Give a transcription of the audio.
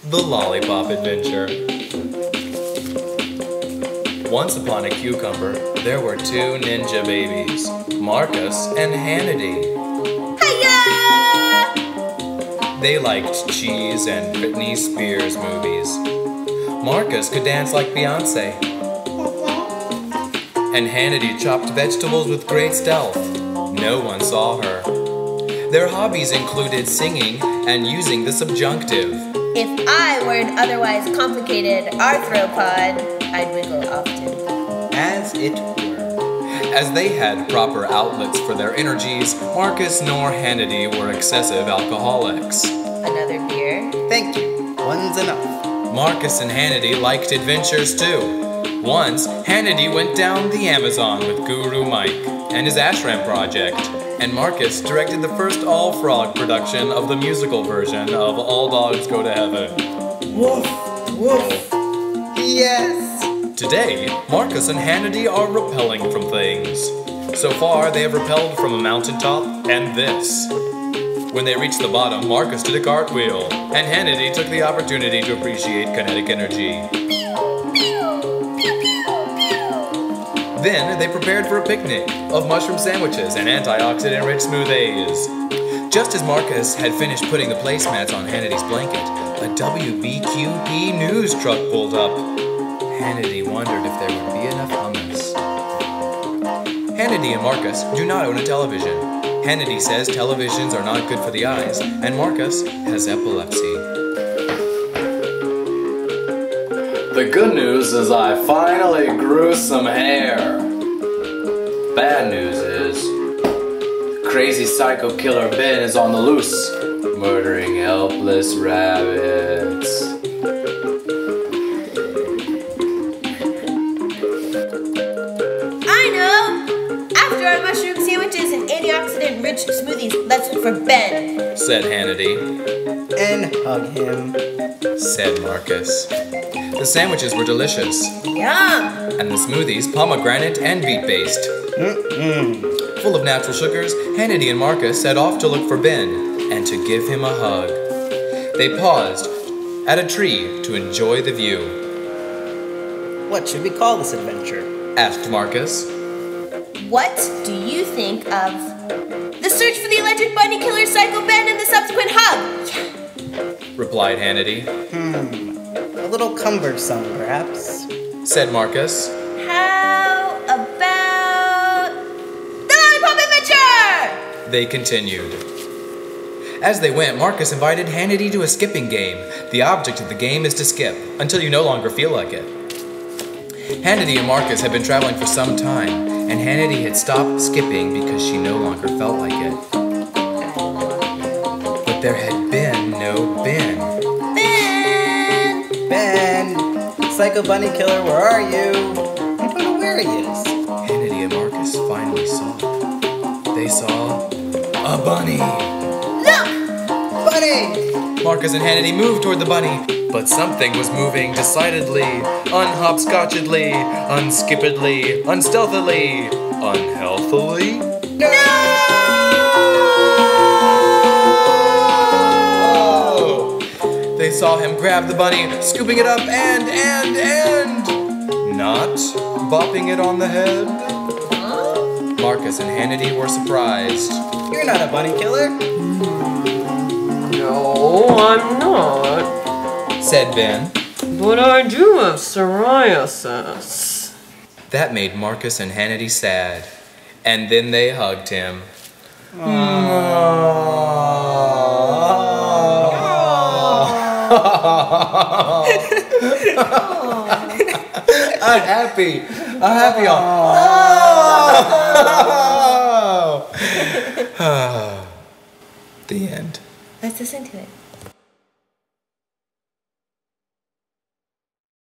The Lollipop Adventure. Once upon a cucumber, there were two ninja babies, Marcus and Hannity. Hiya! They liked cheese and Britney Spears movies. Marcus could dance like Beyonce. And Hannity chopped vegetables with great stealth. No one saw her. Their hobbies included singing and using the subjunctive. If I were an otherwise complicated arthropod, I'd wiggle often. As it were. As they had proper outlets for their energies, Marcus nor Hannity were excessive alcoholics. Another beer? Thank you. One's enough. Marcus and Hannity liked adventures too. Once, Hannity went down the Amazon with Guru Mike and his ashram project, and Marcus directed the first all-frog production of the musical version of All Dogs Go to Heaven. Woof, woof. Yes. Today, Marcus and Hannity are rappelling from things. So far, they have rappelled from a mountaintop and this. When they reached the bottom, Marcus did a cartwheel, and Hannity took the opportunity to appreciate kinetic energy. Then they prepared for a picnic of mushroom sandwiches and antioxidant-rich smoothies. Just as Marcus had finished putting the placemats on Hannity's blanket, a WBQP news truck pulled up. Hannity wondered if there would be enough hummus. Hannity and Marcus do not own a television. Hannity says televisions are not good for the eyes, and Marcus has epilepsy. The good news is I finally grew some hair. Bad news is, crazy psycho killer Ben is on the loose, murdering helpless rabbits. I know! After our mushroom sandwiches and antioxidant-rich smoothies, let's look for Ben, said Hannity. And hug him, said Marcus. The sandwiches were delicious. Yum! And the smoothies pomegranate and beet-based. Full of natural sugars, Hannity and Marcus set off to look for Ben and to give him a hug. They paused at a tree to enjoy the view. What should we call this adventure? Asked Marcus. What do you think of the search for the alleged bunny killer Psycho Ben and the subsequent hug? Yeah. Replied Hannity. A little cumbersome, perhaps, said Marcus. How about the Lollipop Adventure? They continued. As they went, Marcus invited Hannity to a skipping game. The object of the game is to skip until you no longer feel like it. Hannity and Marcus had been traveling for some time, and Hannity had stopped skipping because she no longer felt like it. But there had been no Ben. Ben! Psycho Bunny Killer, where are you? I don't know where he is. Hannity and Marcus finally saw. They saw a bunny. Look! Bunny! Marcus and Hannity moved toward the bunny, but something was moving decidedly, unhopscotchedly, unskippedly, unstealthily, unhealthily. No! They saw him grab the bunny, scooping it up and not bopping it on the head. Marcus and Hannity were surprised. You're not a bunny killer. No, I'm not, said Ben. but I do have psoriasis. That made Marcus and Hannity sad, and then they hugged him. I'm happy. The end. Let's listen to it.